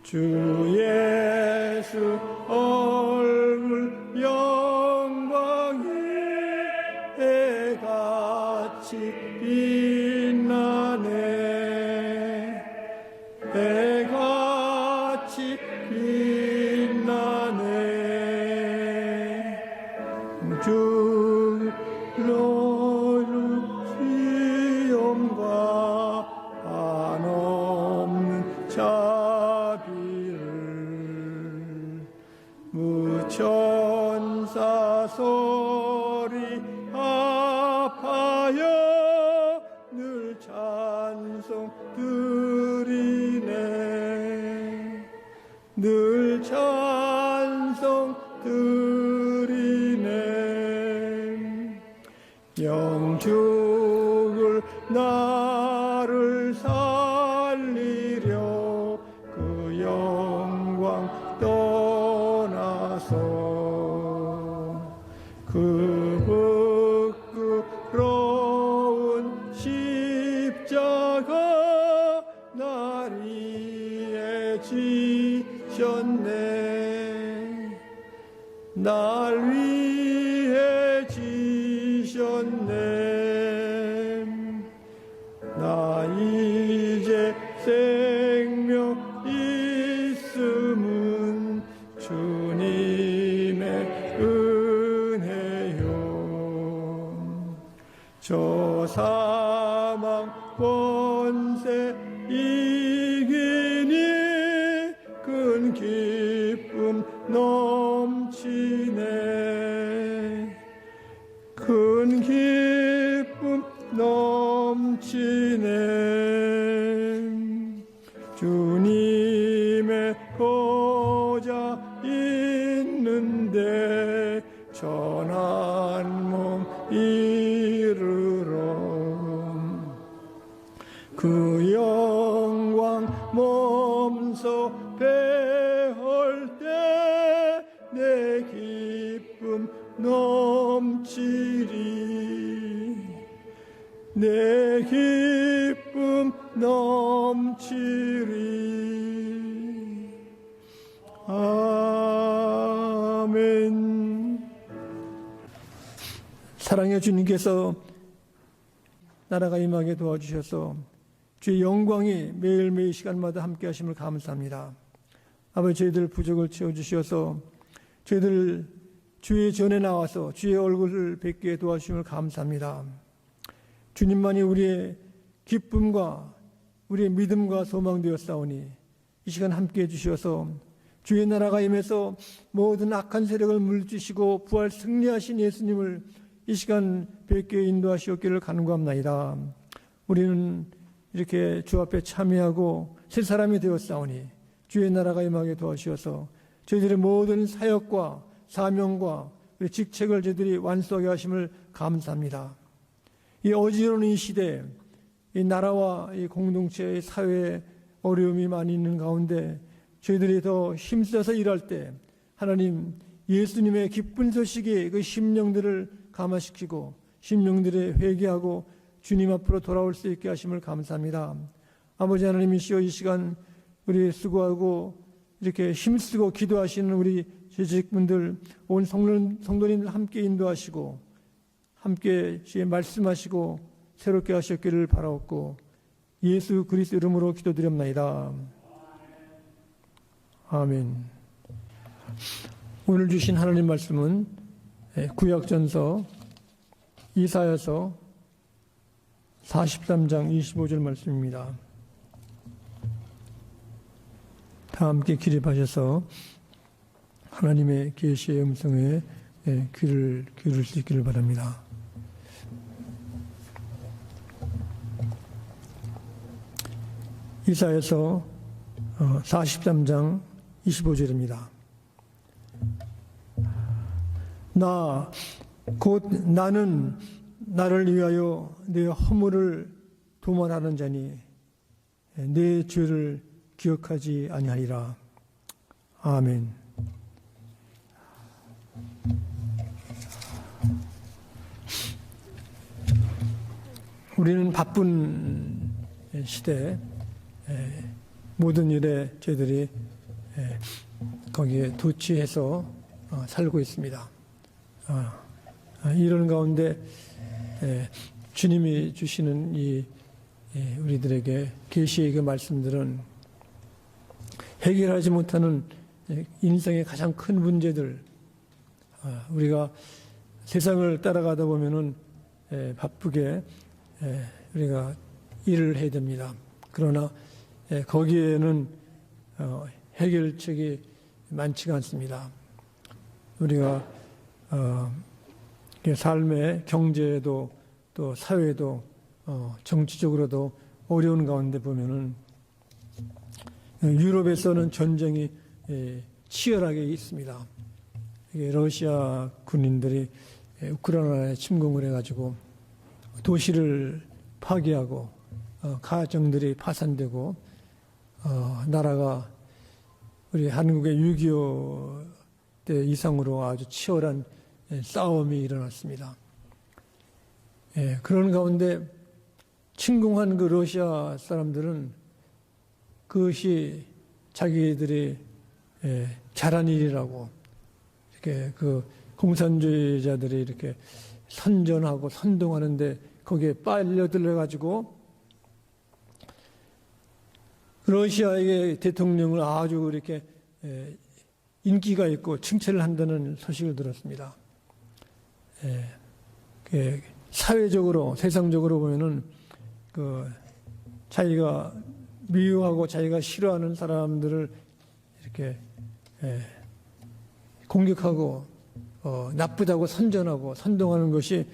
주 예수 얼굴 영광이 해같이 빛나네. 해같이 빛나네. 주 시험과 한없는 자비를 무천사 소리 합하여 늘 찬송 드리네. 늘 찬송 드리네. 영죽을 나를 살리려 그 영광 떠나서 그 부끄러운 십자가 날 위해 지셨네. 날 위해 지셨네. 나 이제 생명 있음은 주님의 은혜요. 저 사망 권세 이기니 큰 기쁨 넘치네. 큰 기쁨 넘치네. 주님의 보좌 있는데 전한 몸 이르러 그 영광 몸소 배울 때 내 기쁨 넘치리. 내 기쁨 넘치리. 아멘. 사랑의 주님께서 나라가 임하게 도와주셔서 주의 영광이 매일매일 시간마다 함께 하심을 감사합니다. 아버지, 저희들 부족을 채워주셔서 저희들 주의 전에 나와서 주의 얼굴을 뵙게 도와주심을 감사합니다. 주님만이 우리의 기쁨과 우리의 믿음과 소망 되었사오니 이 시간 함께 해주셔서 주의 나라가 임해서 모든 악한 세력을 물리치시고 부활 승리하신 예수님을 이 시간 뵙게 인도하시옵기를 간구합나이다. 우리는 이렇게 주 앞에 참여하고 새 사람이 되었사오니 주의 나라가 임하게 도와주셔서 저희들의 모든 사역과 사명과 직책을 저희들이 완수하게 하심을 감사합니다. 이 어지러운 이 시대에 이 나라와 이 공동체의 사회에 어려움이 많이 있는 가운데 저희들이 더 힘써서 일할 때 하나님 예수님의 기쁜 소식이 그 심령들을 감화시키고 심령들의 회개하고 주님 앞으로 돌아올 수 있게 하심을 감사합니다. 아버지 하나님이시여, 이 시간 우리 수고하고 이렇게 힘쓰고 기도하시는 우리 재직분들, 온 성도님들 함께 인도하시고 함께 주의 말씀하시고 새롭게 하셨기를 바라옵고 예수 그리스도 이름으로 기도드립나이다. 아멘. 오늘 주신 하나님 말씀은 구약전서 이사야서 43장 25절 말씀입니다. 다 함께 기립하셔서 하나님의 계시의 음성에 귀를 기울일 수 있기를 바랍니다. 이사야서 43장 25절입니다. 나는 나를 위하여 내 허물을 도말하는 자니 내 죄를 기억하지 아니하리라. 아멘. 우리는 바쁜 시대 모든 일에 저희들이 거기에 도취해서 살고 있습니다. 이런 가운데 주님이 주시는 이 우리들에게 계시의 그 말씀들은 해결하지 못하는 인생의 가장 큰 문제들, 우리가 세상을 따라가다 보면은 바쁘게 우리가 일을 해야 됩니다. 그러나 거기에는 해결책이 많지가 않습니다. 우리가 삶의 경제에도 또 사회에도 정치적으로도 어려운 가운데 보면은 유럽에서는 전쟁이 치열하게 있습니다. 러시아 군인들이 우크라이나에 침공을 해가지고 도시를 파괴하고 가정들이 파산되고 나라가 우리 한국의 6.25 때 이상으로 아주 치열한 싸움이 일어났습니다. 그런 가운데 침공한 그 러시아 사람들은 그것이 자기들이 잘한 일이라고 이렇게 그 공산주의자들이 이렇게 선전하고 선동하는데 거기에 빨려들어 가지고 러시아의 대통령을 아주 이렇게 인기가 있고 칭찬을 한다는 소식을 들었습니다. 사회적으로 세상적으로 보면은 그 자기가 미워하고 자기가 싫어하는 사람들을 이렇게 공격하고 나쁘다고 선전하고 선동하는 것이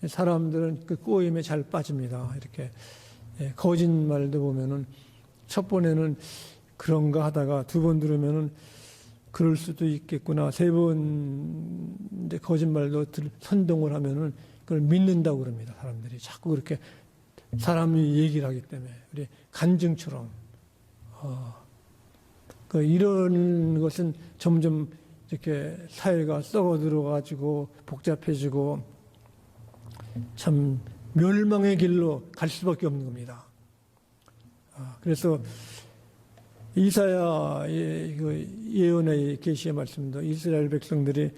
사람들은 그 꼬임에 잘 빠집니다. 이렇게 거짓말도 보면은 첫 번에는 그런가 하다가 두 번 들으면은 그럴 수도 있겠구나. 세 번 거짓말도 선동을 하면은 그걸 믿는다고 그럽니다. 사람들이 자꾸 그렇게 사람이 얘기를 하기 때문에 우리 간증처럼 이런 것은 점점 이렇게 사회가 썩어들어 가지고 복잡해지고 참 멸망의 길로 갈 수밖에 없는 겁니다. 그래서 이사야의 그 예언의 계시의 말씀도 이스라엘 백성들이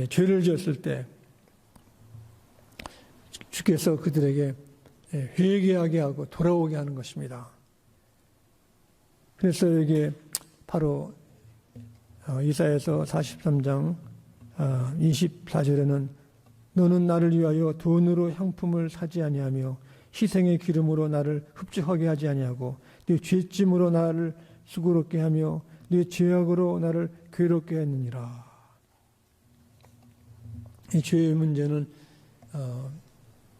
죄를 지었을 때 주께서 그들에게 회개하게 하고 돌아오게 하는 것입니다. 그래서 여기 바로 이사야서 43장 24절에는 너는 나를 위하여 돈으로 향품을 사지 아니하며 희생의 기름으로 나를 흡족하게 하지 아니하고 네 죄짐으로 나를 수고롭게 하며 네 죄악으로 나를 괴롭게 했느니라. 이 죄의 문제는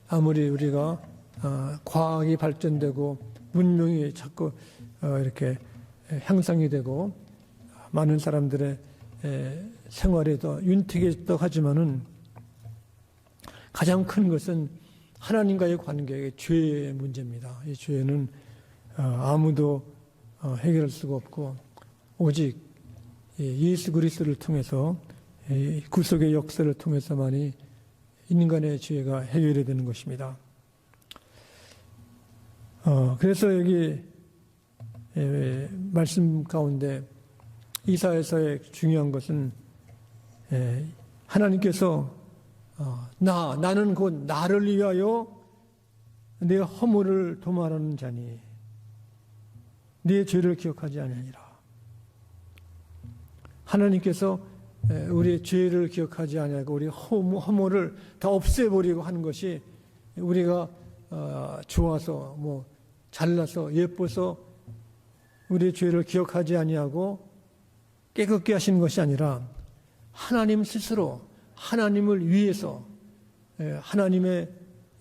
아무리 우리가 과학이 발전되고 문명이 자꾸 이렇게 향상이 되고 많은 사람들의 생활에 더 윤택해졌다고 하지만은 가장 큰 것은 하나님과의 관계의 죄의 문제입니다. 이 죄는 아무도 해결할 수가 없고 오직 예수 그리스도를 통해서 구속의 역사를 통해서만이 인간의 죄가 해결이 되는 것입니다. 그래서 여기 말씀 가운데 이사야서의 중요한 것은 하나님께서 나는 곧 나를 위하여 내 허물을 도말하는 자니 네 죄를 기억하지 아니하니라. 하나님께서 우리의 죄를 기억하지 아니하고 우리 허물을 다 없애버리고 하는 것이 우리가 좋아서 뭐 잘나서 예뻐서 우리의 죄를 기억하지 아니하고 깨끗게 하시는 것이 아니라 하나님 스스로 하나님을 위해서 하나님의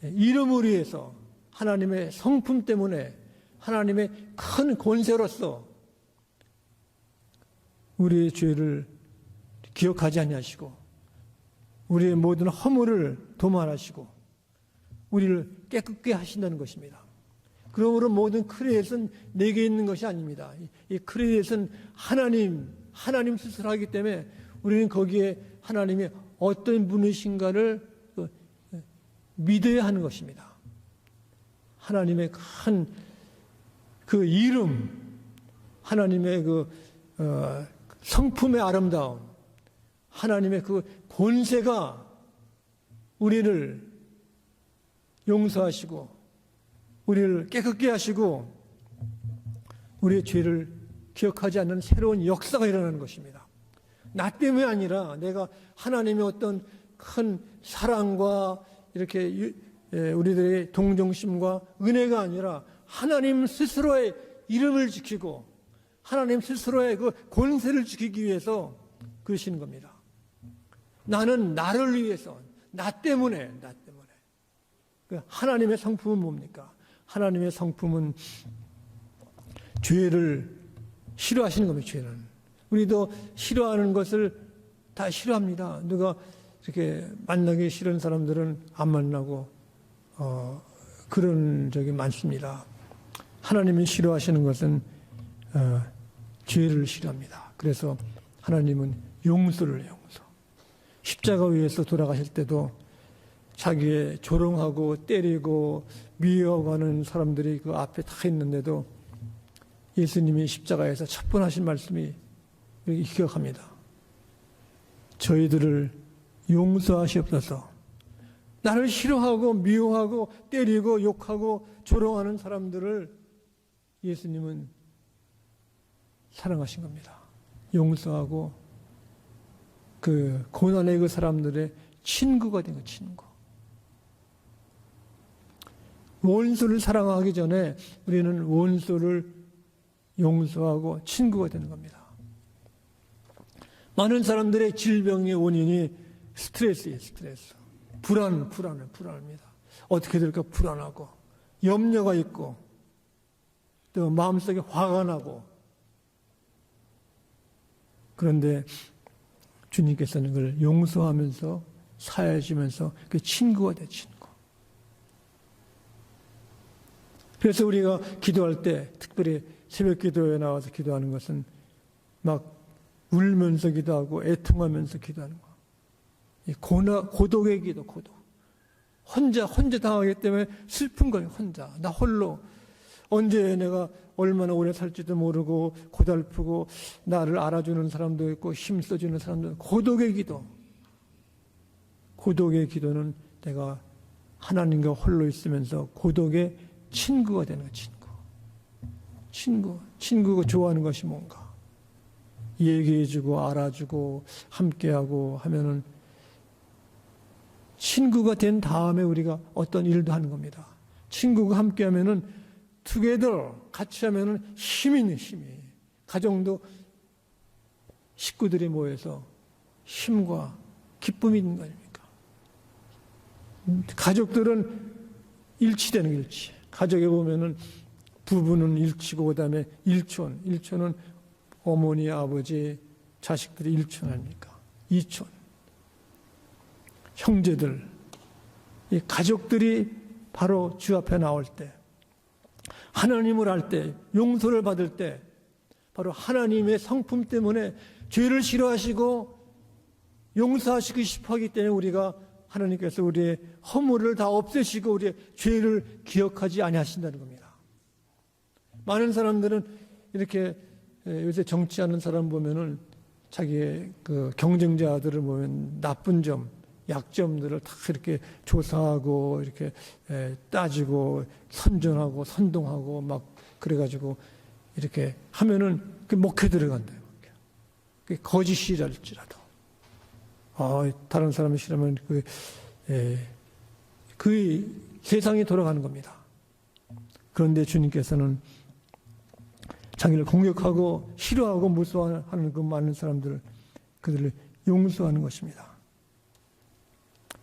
이름을 위해서 하나님의 성품 때문에 하나님의 큰 권세로서 우리의 죄를 기억하지 아니하시고 우리의 모든 허물을 도말하시고 우리를 깨끗게 하신다는 것입니다. 그러므로 모든 크레딧은 내게 있는 것이 아닙니다. 이 크레딧은 하나님 스스로 하기 때문에 우리는 거기에 하나님이 어떤 분이신가를 믿어야 하는 것입니다. 하나님의 큰 그 이름, 하나님의 그 성품의 아름다움, 하나님의 그 권세가 우리를 용서하시고 우리를 깨끗게 하시고 우리의 죄를 기억하지 않는 새로운 역사가 일어나는 것입니다. 나 때문이 아니라 내가 하나님의 어떤 큰 사랑과 이렇게 우리들의 동정심과 은혜가 아니라 하나님 스스로의 이름을 지키고 하나님 스스로의 그 권세를 지키기 위해서 그러시는 겁니다. 나는 나를 위해서, 나 때문에. 하나님의 성품은 뭡니까? 하나님의 성품은 죄를 싫어하시는 겁니다. 죄는. 우리도 싫어하는 것을 다 싫어합니다. 누가 이렇게 만나기 싫은 사람들은 안 만나고 그런 적이 많습니다. 하나님이 싫어하시는 것은 죄를 싫어합니다. 그래서 하나님은 용서를 해요. 용서. 십자가 위에서 돌아가실 때도 자기의 조롱하고 때리고 미워하는 사람들이 그 앞에 다 있는데도 예수님이 십자가에서 첫 번 하신 말씀이 기억합니다. 저희들을 용서하시옵소서. 나를 싫어하고 미워하고 때리고 욕하고 조롱하는 사람들을 예수님은 사랑하신 겁니다. 용서하고 그 고난의 그 사람들의 친구가 된 거예요. 친구. 원수를 사랑하기 전에 우리는 원수를 용서하고 친구가 되는 겁니다. 많은 사람들의 질병의 원인이 스트레스예요. 스트레스. 불안합니다. 어떻게 될까 불안하고 염려가 있고 또 마음속에 화가 나고 그런데 주님께서는 그걸 용서하면서 사해주면서 그 친구가 돼 친구. 그래서 우리가 기도할 때 특별히 새벽 기도에 나와서 기도하는 것은 막 울면서 기도하고 애통하면서 기도하는 거. 고독의 기도, 고독. 혼자 당하기 때문에 슬픈 거예요, 혼자. 나 홀로. 언제 내가 얼마나 오래 살지도 모르고 고달프고 나를 알아주는 사람도 있고 힘써주는 사람도 있고 고독의 기도. 고독의 기도는 내가 하나님과 홀로 있으면서 고독의 친구가 되는 거예요, 친구가 좋아하는 것이 뭔가. 얘기해주고 알아주고 함께하고 하면은 친구가 된 다음에 우리가 어떤 일도 하는 겁니다. 친구가 함께하면은 together 같이 하면은 힘이 있는 힘이. 가정도 식구들이 모여서 힘과 기쁨이 있는 거 아닙니까? 가족들은 일치되는 거 일치. 가족에 보면은 부부는 일치고 그다음에 일촌은 어머니, 아버지, 자식들이 일촌 아닙니까? 이촌. 형제들. 이 가족들이 바로 주 앞에 나올 때, 하나님을 알 때, 용서를 받을 때, 바로 하나님의 성품 때문에 죄를 싫어하시고 용서하시고 싶어 하기 때문에 우리가 하나님께서 우리의 허물을 다 없애시고 우리의 죄를 기억하지 아니하신다는 겁니다. 많은 사람들은 이렇게 요새 정치하는 사람 보면은 자기의 그 경쟁자들을 보면 나쁜 점, 약점들을 다 이렇게 조사하고 이렇게 따지고 선전하고 선동하고 막 그래가지고 이렇게 하면은 그 목회 들어간다요. 그 거짓이랄지라도. 다른 사람이 싫으면 그 세상이 돌아가는 겁니다. 그런데 주님께서는 자기를 공격하고 싫어하고 무서워하는 그 많은 사람들을 그들을 용서하는 것입니다.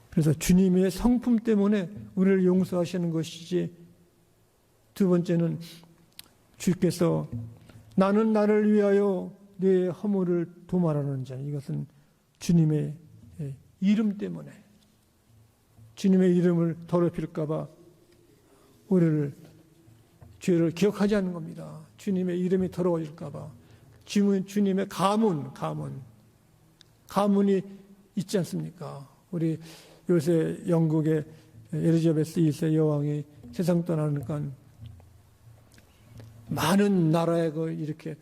그래서 주님의 성품 때문에 우리를 용서하시는 것이지 두 번째는 주께서 나는 나를 위하여 내 허물을 도말하는 자 이것은 주님의 이름 때문에 주님의 이름을 더럽힐까 봐 우리를 죄를 기억하지 않는 겁니다. 주님의 이름이 더러워질까 봐 주님의 가문이 있지 않습니까? 우리 요새 영국의 엘리자베스 2세 여왕이 세상 떠나니까 많은 나라에 이렇게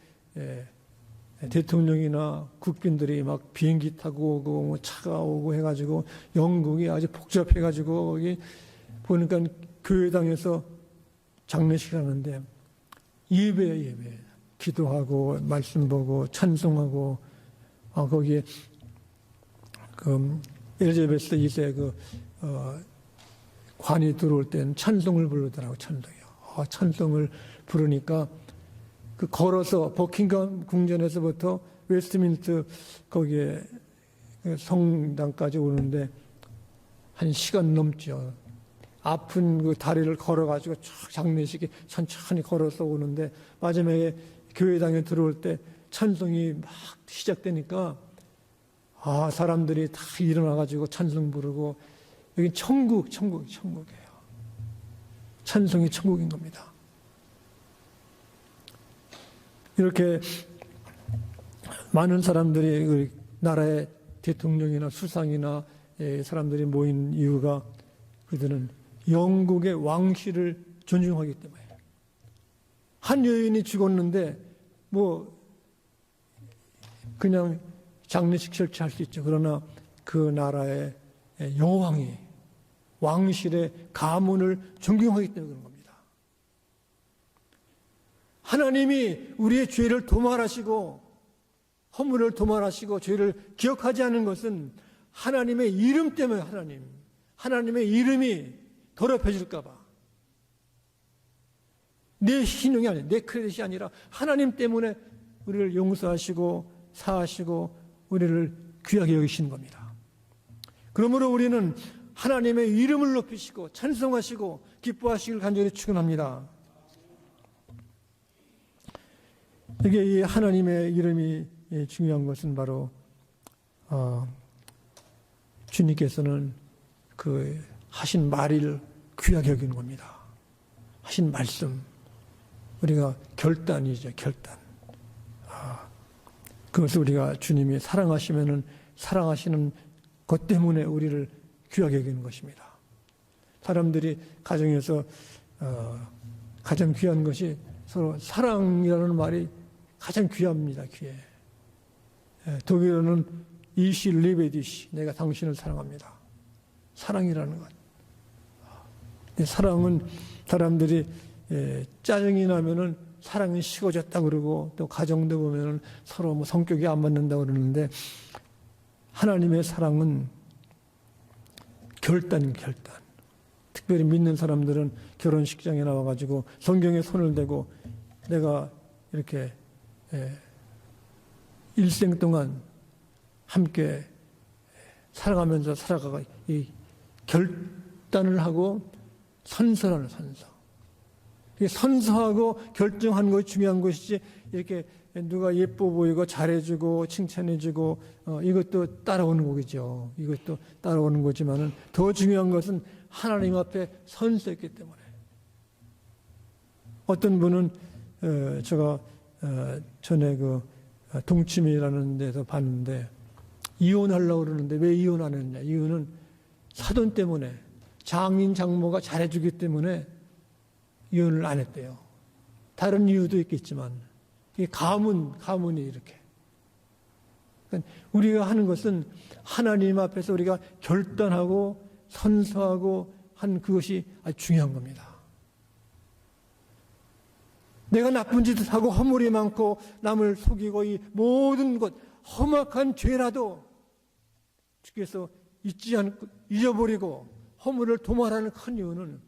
대통령이나 국빈들이 막 비행기 타고 오고 뭐 차가 오고 해가지고 영국이 아주 복잡해가지고 거기 보니까 교회당에서 장례식 하는데 예배 기도하고 말씀 보고 찬송하고 거기에 그 엘리자베스 2세 관이 들어올 때는 찬송을 부르더라고. 찬송을 부르니까 걸어서 버킹엄 궁전에서부터 웨스트민스터 거기에 성당까지 오는데 1시간 넘죠. 아픈 다리를 걸어가지고 쭉 장례식에 천천히 걸어서 오는데 마지막에 교회당에 들어올 때 찬송이 막 시작되니까 사람들이 다 일어나가지고 찬송 부르고 여기 천국이에요. 찬송이 천국인 겁니다. 이렇게 많은 사람들이 나라의 대통령이나 수상이나 사람들이 모인 이유가 그들은 영국의 왕실을 존중하기 때문에 한 여인이 죽었는데 그냥 장례식 절차할 수 있죠. 그러나 그 나라의 여왕이 왕실의 가문을 존경하기 때문에 그런 겁니다. 하나님이 우리의 죄를 도말하시고 허물을 도말하시고 죄를 기억하지 않는 것은 하나님의 이름 때문에 하나님의 이름이 더럽혀질까 봐. 내 신용이 아니라 내 크레딧이 아니라 하나님 때문에 우리를 용서하시고 사하시고 우리를 귀하게 여기시는 겁니다. 그러므로 우리는 하나님의 이름을 높이시고 찬송하시고 기뻐하시길 간절히 축원합니다. 이게 이 하나님의 이름이 중요한 것은 바로 주님께서는 하신 말을 귀하게 여기는 겁니다. 하신 말씀, 우리가 결단이죠, 결단. 그것을 우리가 주님이 사랑하시면은 사랑하시는 것 때문에 우리를 귀하게 여기는 것입니다. 사람들이 가정에서 가장 귀한 것이 서로 사랑이라는 말이 가장 귀합니다. 귀해. 독일어는 이시 리베디시, 내가 당신을 사랑합니다. 사랑이라는 것. 사랑은 사람들이 짜증이 나면은 사랑이 식어졌다 그러고 또 가정도 보면은 서로 성격이 안 맞는다 그러는데 하나님의 사랑은 결단. 특별히 믿는 사람들은 결혼식장에 나와가지고 성경에 손을 대고 내가 이렇게 일생 동안 함께 사랑하면서 살아가가 이 결단을 하고 선서라는 선서. 선서하고 결정하는 것이 중요한 것이지 이렇게 누가 예뻐 보이고 잘해주고 칭찬해주고 이것도 따라오는 거겠죠. 이것도 따라오는 거지만은 더 중요한 것은 하나님 앞에 선서했기 때문에. 어떤 분은 제가 전에 동치미라는 데서 봤는데 이혼하려고 그러는데 왜 이혼 안 했냐. 이유는 사돈 때문에 장인 장모가 잘해주기 때문에 이혼을 안 했대요. 다른 이유도 있겠지만 이 가문이 이렇게. 그러니까 우리가 하는 것은 하나님 앞에서 우리가 결단하고 선서하고 한 그것이 아주 중요한 겁니다. 내가 나쁜 짓을 하고 허물이 많고 남을 속이고 이 모든 것 험악한 죄라도 주께서 잊어버리고 허물을 도말하는 큰 이유는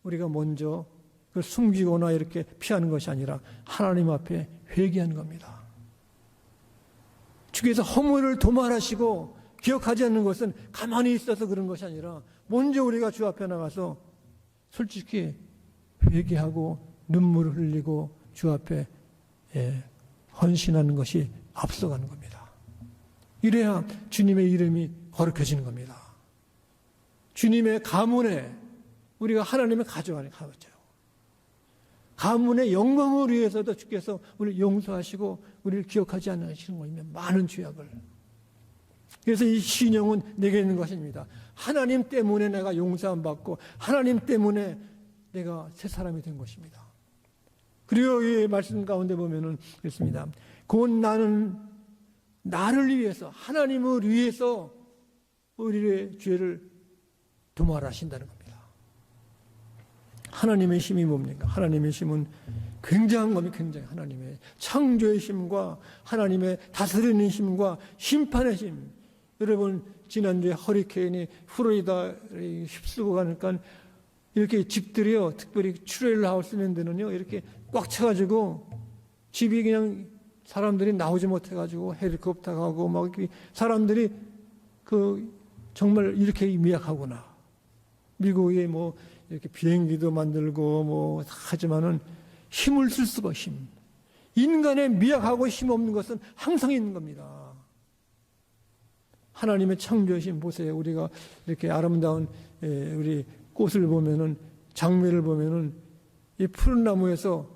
우리가 먼저 그걸 숨기거나 이렇게 피하는 것이 아니라 하나님 앞에 회개하는 겁니다. 주께서 허물을 도말하시고 기억하지 않는 것은 가만히 있어서 그런 것이 아니라 먼저 우리가 주 앞에 나가서 솔직히 회개하고 눈물을 흘리고 주 앞에 헌신하는 것이 앞서가는 겁니다. 이래야 주님의 이름이 거룩해지는 겁니다. 주님의 가문에 우리가 하나님의 가족 안에 가봤죠. 가문의 영광을 위해서도 주께서 우리를 용서하시고 우리를 기억하지 않으시는 거이며 많은 죄악을. 그래서 이 신령은 내게 있는 것입니다. 하나님 때문에 내가 용서함 받고 하나님 때문에 내가 새 사람이 된 것입니다. 그리고 이 말씀 가운데 보면은 그렇습니다. 곧 나는 나를 위해서, 하나님을 위해서 우리의 죄를 도말하신다는 겁니다. 하나님의 힘이 뭡니까? 하나님의 힘은 굉장한 겁니다. 굉장히 하나님의 창조의 힘과 하나님의 다스리는 힘과 심판의 힘. 여러분 지난주에 허리케인이 플로리다에 휩쓸고 가니까 이렇게 집들이요, 특별히 트레일러 하우스 있는 데는요, 이렇게 꽉 차가지고 집이 그냥 사람들이 나오지 못해가지고 헬리콥터 가고 막 이렇게 사람들이 정말 이렇게 미약하구나. 미국에 뭐 이렇게 비행기도 만들고 뭐 하지만은 힘을 쓸 수가 힘. 인간의 미약하고 힘 없는 것은 항상 있는 겁니다. 하나님의 창조의 보세요. 우리가 이렇게 아름다운 우리 꽃을 보면은 장미를 보면은 이 푸른 나무에서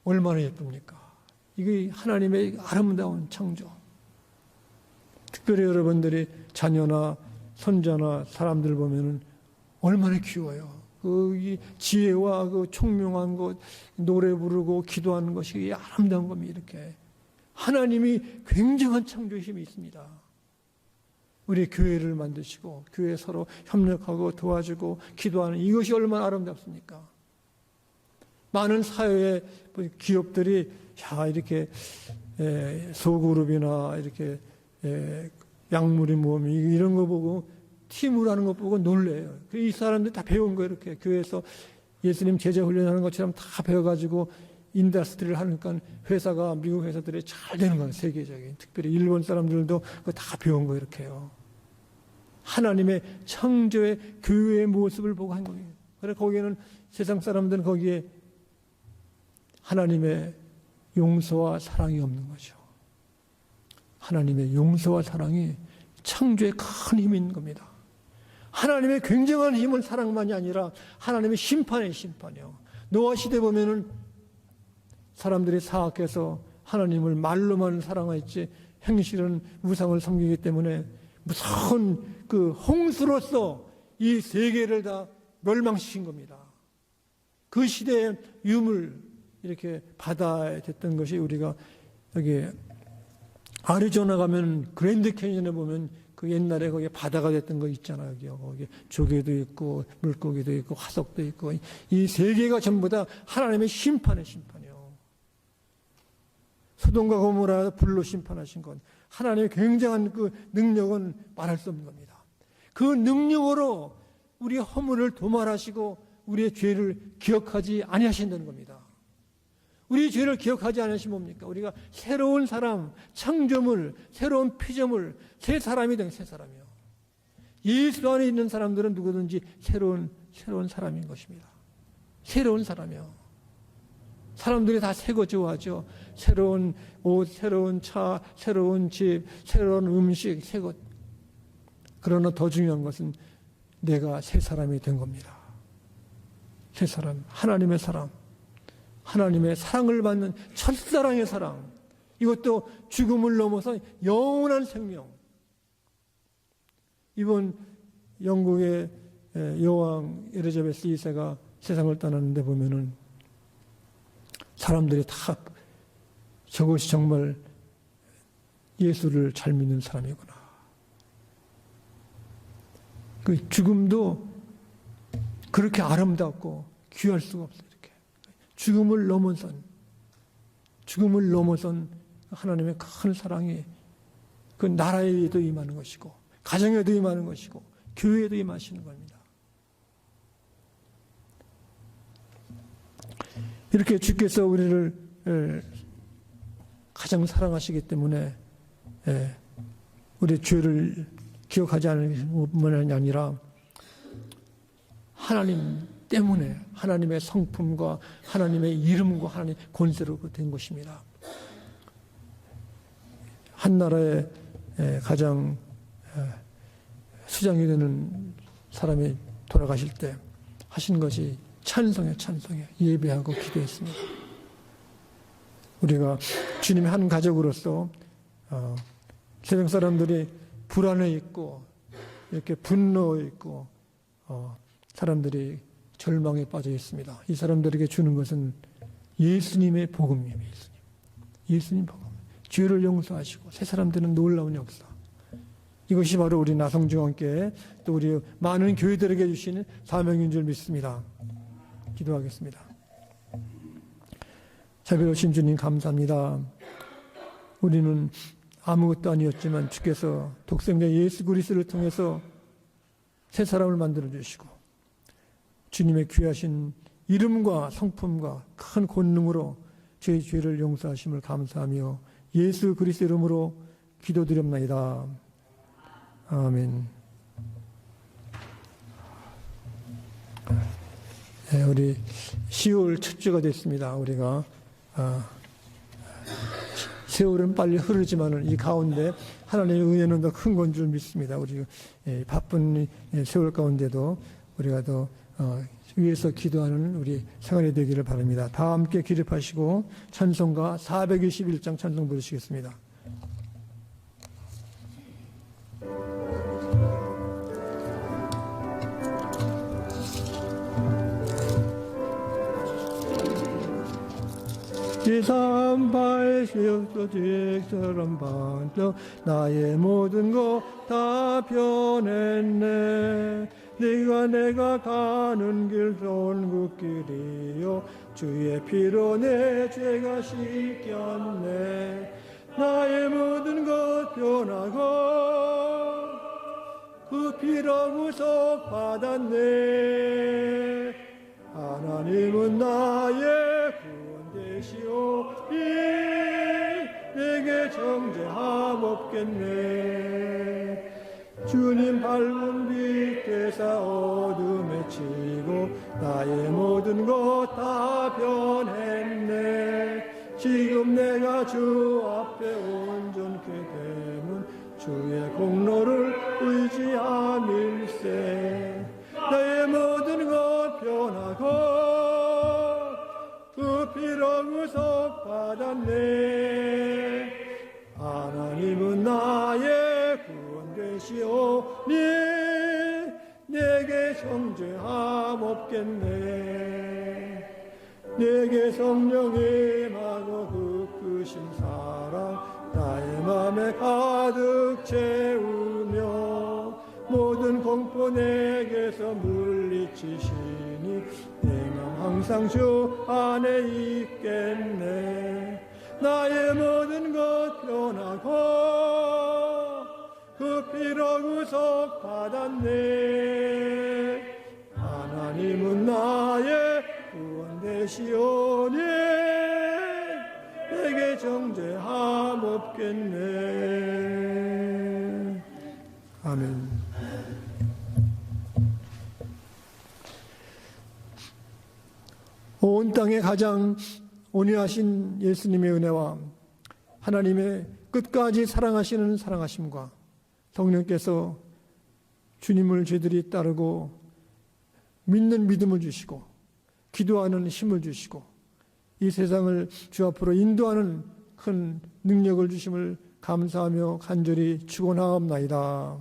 얼마나 예쁩니까? 이게 하나님의 아름다운 창조. 특별히 여러분들이 자녀나 손자나 사람들 보면은 얼마나 귀여워요. 이 지혜와 그 총명한 것, 노래 부르고 기도하는 것이 아름다운 겁니다. 이렇게 하나님이 굉장한 창조의 힘이 있습니다. 우리 교회를 만드시고 교회 서로 협력하고 도와주고 기도하는 이것이 얼마나 아름답습니까? 많은 사회의 기업들이 이렇게 소그룹이나 이렇게 약물이 모험이 이런 거 보고 팀으로 하는 거 보고 놀래요. 이 사람들 다 배운 거예요. 이렇게 교회에서 예수님 제자 훈련하는 것처럼 다 배워가지고 인더스트리를 하니까 회사가 미국 회사들이 잘 되는 거예요. 세계적인. 특별히 일본 사람들도 그거 다 배운 거예요. 이렇게요. 하나님의 창조의 교회의 모습을 보고 한 거예요. 그래서 거기에는 세상 사람들은 거기에 하나님의 용서와 사랑이 없는 거죠. 하나님의 용서와 사랑이 창조의 큰 힘이 있는 겁니다. 하나님의 굉장한 힘은 사랑만이 아니라 하나님의 심판이요. 노아 시대 보면은 사람들이 사악해서 하나님을 말로만 사랑했지 행실은 우상을 섬기기 때문에 무서운 그 홍수로서 이 세계를 다 멸망시킨 겁니다. 그 시대의 유물 이렇게 바다에 됐던 것이 우리가 여기 아리조나 가면 그랜드 캐니언에 보면 그 옛날에 거기 바다가 됐던 거 있잖아요. 거기 조개도 있고 물고기도 있고 화석도 있고 이 세계가 전부 다 하나님의 심판이요. 소돔과 고모라 불로 심판하신 것, 하나님의 굉장한 그 능력은 말할 수 없는 겁니다. 그 능력으로 우리의 허물을 도말하시고 우리의 죄를 기억하지 아니하신다는 겁니다. 우리 죄를 기억하지 않으시면 뭡니까? 우리가 새로운 사람, 창조물, 새로운 피조물, 새 사람이 된 새 사람이요. 예수 안에 있는 사람들은 누구든지 새로운 사람인 것입니다. 새로운 사람이요. 사람들이 다 새 거 좋아하죠. 새로운 옷, 새로운 차, 새로운 집, 새로운 음식, 새 것. 그러나 더 중요한 것은 내가 새 사람이 된 겁니다. 새 사람, 하나님의 사람. 하나님의 사랑을 받는 첫사랑의 사랑. 이것도 죽음을 넘어서 영원한 생명. 이번 영국의 여왕 엘리자베스 2세가 세상을 떠났는데 보면은 사람들이 다 저것이 정말 예수를 잘 믿는 사람이구나. 그 죽음도 그렇게 아름답고 귀할 수가 없어요. 죽음을 넘어선 하나님의 큰 사랑이 그 나라에도 임하는 것이고 가정에도 임하는 것이고 교회에도 임하시는 겁니다. 이렇게 주께서 우리를 가장 사랑하시기 때문에 우리의 죄를 기억하지 않을 뿐만이 아니라 하나님 때문에 하나님의 성품과 하나님의 이름과 하나님의 권세로 된 것입니다. 한 나라의 가장 수장이 되는 사람이 돌아가실 때 하신 것이 찬송해 예배하고 기도했습니다. 우리가 주님의 한 가족으로서 세상 사람들이 불안해 있고 이렇게 분노해 있고 사람들이 절망에 빠져 있습니다. 이 사람들에게 주는 것은 예수님의 복음입니다. 예수님 복음, 죄를 용서하시고 새 사람 되는 놀라운 역사. 이것이 바로 우리 나성중앙교회 또 우리 많은 교회들에게 주시는 사명인 줄 믿습니다. 기도하겠습니다. 자비로우신 주님 감사합니다. 우리는 아무것도 아니었지만 주께서 독생자 예수 그리스도를 통해서 새 사람을 만들어 주시고 주님의 귀하신 이름과 성품과 큰 권능으로 제 죄를 용서하심을 감사하며 예수 그리스도 이름으로 기도드립나이다. 아멘. 네, 우리 10월 첫 주가 됐습니다. 우리가 세월은 빨리 흐르지만 이 가운데 하나님의 은혜는 더 큰 건 줄 믿습니다. 우리 바쁜 세월 가운데도 우리가 더 위에서 기도하는 우리 생활이 되기를 바랍니다. 다 함께 기립하시고 찬송가 421장 찬송 부르시겠습니다. 지삼바에 씌어서 주액처럼 반짝 나의 모든 것 다 변했네. 내가 가는 길 손국길이요 주의 피로 내 죄가 씻겼네. 나의 모든 것 변하고 그 피로 구속받았네. 하나님은 나의 구원 되시오니 내게 정죄함 없겠네. 주님 밝은 빛 되사 어둠에 치고 나의 모든 것 다 변했네. 지금 내가 주 앞에 온전케 되면 주의 공로를 의지함일세. 나의 모든 것 변하고 그 피로 구속받았네. 하나님은 나의 구원 되시오니 내게 정죄함 없겠네. 내게 성령 임하고 그 크신 사랑 나의 맘에 가득 채우며 모든 공포 내게서 물리치시니 내 맘 항상 주 안에 있겠네. 나의 모든 것 변하고 그 피로 구속받았네. 하나님은 나의 구원 되시오니 내게 정죄함 없겠네. 아멘. 온 땅에 가장 온유하신 예수님의 은혜와 하나님의 끝까지 사랑하시는 사랑하심과 성령께서 주님을 저희들이 따르고 믿는 믿음을 주시고 기도하는 힘을 주시고 이 세상을 주 앞으로 인도하는 큰 능력을 주심을 감사하며 간절히 축원하옵나이다.